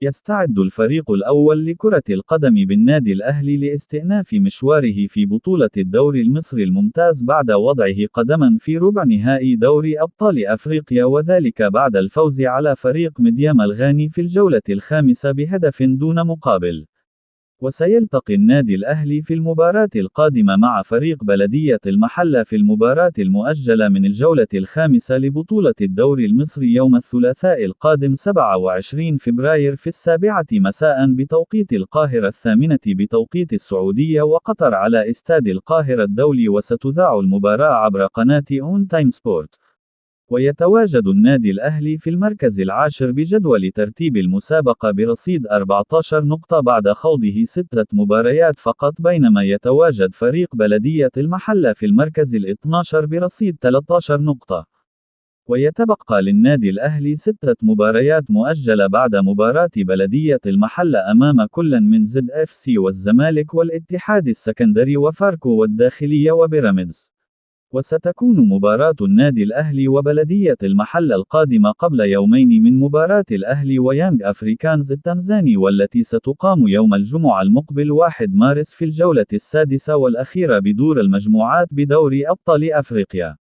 يستعد الفريق الأول لكرة القدم بالنادي الأهلي لاستئناف مشواره في بطولة الدوري المصري الممتاز بعد وضعه قدما في ربع نهائي دوري أبطال أفريقيا، وذلك بعد الفوز على فريق مديام الغاني في الجولة الخامسة بهدف دون مقابل. وسيلتقي النادي الأهلي في المباراة القادمة مع فريق بلدية المحلة في المباراة المؤجلة من الجولة الخامسة لبطولة الدوري المصري يوم الثلاثاء القادم 27 فبراير في 7 مساء بتوقيت القاهرة، 8 بتوقيت السعودية وقطر، على استاد القاهرة الدولي، وستذاع المباراة عبر قناة أون تايم سبورت. ويتواجد النادي الأهلي في المركز العاشر بجدول ترتيب المسابقة برصيد 14 نقطة بعد خوضه 6 مباريات فقط، بينما يتواجد فريق بلدية المحلة في المركز ال12 برصيد 13 نقطة. ويتبقى للنادي الأهلي 6 مباريات مؤجلة بعد مباراة بلدية المحلة أمام كل من زد اف سي والزمالك والاتحاد السكندري وفاركو والداخلية وبيراميدز. وستكون مباراة النادي الأهلي وبلدية المحلة القادمة قبل يومين من مباراة الأهلي ويانج أفريكانز التنزاني، والتي ستقام يوم الجمعة المقبل 1 مارس في الجولة السادسة والأخيرة بدور المجموعات بدوري أبطال أفريقيا.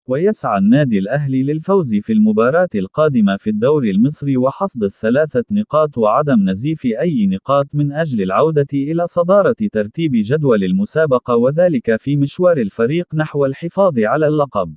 ويسعى النادي الأهلي للفوز في المباراة القادمة في الدوري المصري وحصد ال3 نقاط وعدم نزيف أي نقاط من أجل العودة إلى صدارة ترتيب جدول المسابقة، وذلك في مشوار الفريق نحو الحفاظ على اللقب.